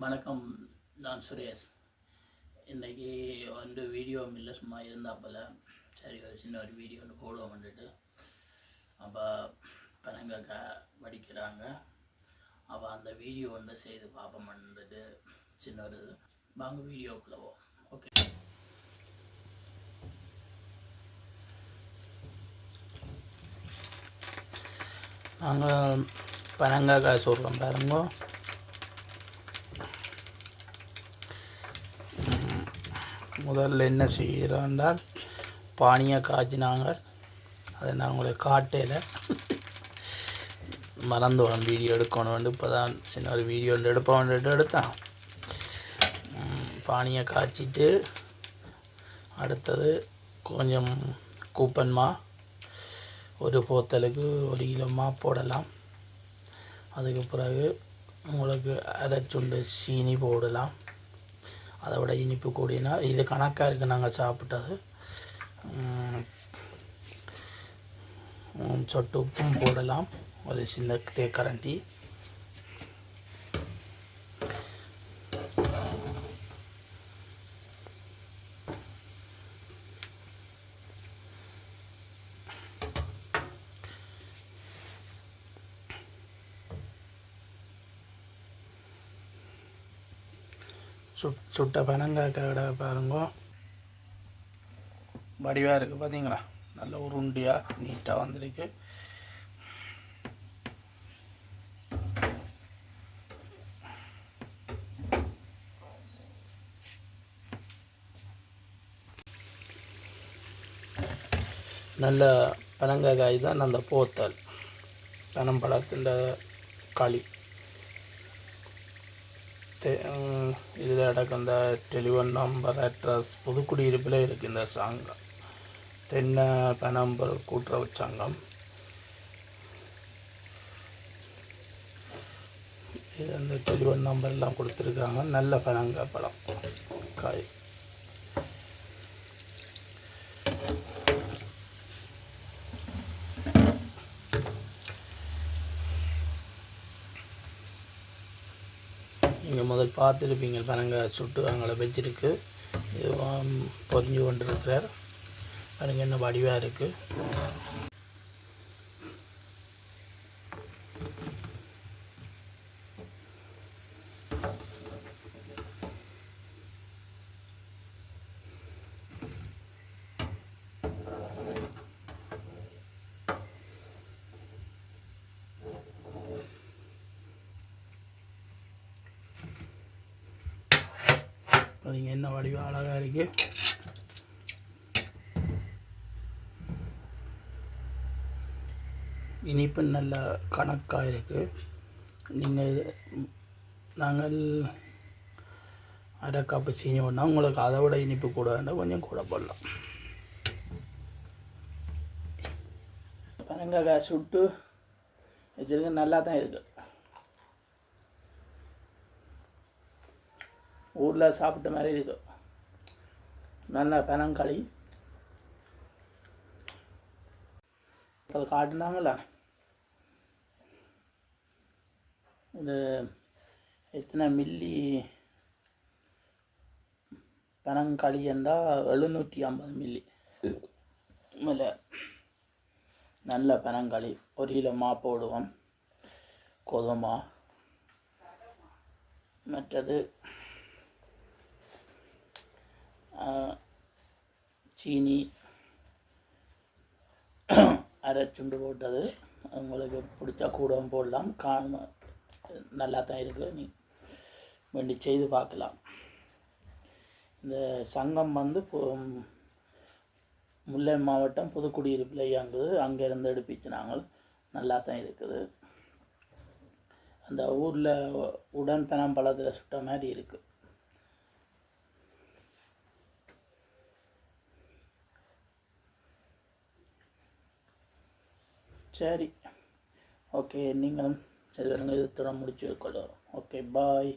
வணக்கம், நான் சுரேஷ். இன்றைக்கி வந்து வீடியோ இல்லை, சும்மா இருந்தாப்போல் சரி ஒரு சின்ன ஒரு வீடியோ ஒன்று போடுவோம் வந்துட்டு. அப்போ பனங்காய் வடிக்கிறாங்க. அப்போ அந்த வீடியோ ஒன்று செய்து பார்ப்போம் வந்துட்டு. சின்ன ஒரு வாங்க வீடியோக்குள்ளே போவோம். ஓகே, நாங்கள் பனங்காய் சொல்கிறோம் பாருங்க. முதல்ல என்ன செய்கிறோன்றால் பானியை காய்ச்சினாங்க. அதை நான் உங்களுக்கு காட்டையில் மறந்துவிடும் வீடியோ எடுக்கணும். இப்போ தான் சின்ன ஒரு வீடியோ எடுப்போம் எடுத்தான். பானியை காய்ச்சிட்டு அடுத்தது கொஞ்சம் கூப்பன்மா ஒரு போத்தலுக்கு 1 கிலோமா போடலாம். அதுக்கு பிறகு உங்களுக்கு அரைச்சுண்டு சீனி போடலாம். அதை விட இனிப்பு கூடினா இது கணக்காக இருக்குது. நாங்கள் சாப்பிட்டது சொட்டு உப்பும் போடலாம், ஒரு சின்ன தேக்கரண்டி. சுட்ட பனங்காய் கடை பாருங்க, வடிவாக இருக்குது பார்த்தீங்களா. நல்ல உருண்டியாக நீட்டாக வந்திருக்கு. நல்ல பனங்காய் தான் நல்ல போத்தல், பனம்பழத்தில் களி. இதில் அடக்கம் இந்த டெலிஃபோன் நம்பர், அட்ரஸ் புதுக்குடியிருப்பில் இருக்குது. இந்த சங்கம் தென்னை பனம்பல் கூட்டுறவு சங்கம். இது அந்த டெலிஃபோன் நம்பர்லாம் கொடுத்துருக்காங்க. நல்ல பனங்காய் பழம் காய். நீங்கள் முதல் பார்த்துருப்பீங்க, பனங்காய் சுட்டு அவங்கள வச்சிருக்கு. இது பொரிஞ்சு கொண்டு இருக்கிறார் பாருங்க, என்ன வடிவாக இருக்குது. அதுங்க என்ன வடிவம் அழகாக இருக்குது. இனிப்பு நல்ல கணக்காக இருக்குது. நீங்கள் நாங்கள் அரை கப்பு சீனி போடணும். உங்களுக்கு அதை விட இனிப்பு கூட வேண்டாம், கொஞ்சம் கூட போடலாம். பனங்காய் சுட்டு வச்சுருக்க நல்லா தான் இருக்குது. ஊரில் சாப்பிட்ட மாதிரி இருக்கு. நல்லா பனங்களி அது காட்டினாங்கள. இது எத்தனை மில்லி பனங்களி என்றால் 750 மில்லி மேலே நல்ல பனங்களி. 1 கிலோ மா போடுவோம், கோதுமா. மற்றது சீனி அரைச்சுண்டு போட்டது. உங்களுக்கு பிடிச்சா கூடவும் போடலாம். நல்லா தான் இருக்குது, நீ வேண்டி செய்து பார்க்கலாம். இந்த சங்கம் வந்து முல்லை மாவட்டம் புதுக்குடியிருப்பில் இயங்குது. அங்கேருந்து எடுப்பிச்சு நாங்கள். நல்லா தான் இருக்குது. அந்த ஊரில் உடன் பனம்பழத்தில் சுட்ட மாதிரி இருக்குது. சரி, ஓகே, நீங்களும் சரி வருங்க. இது முடிச்சு கொள்ளுறோம். ஓகே, பாய்.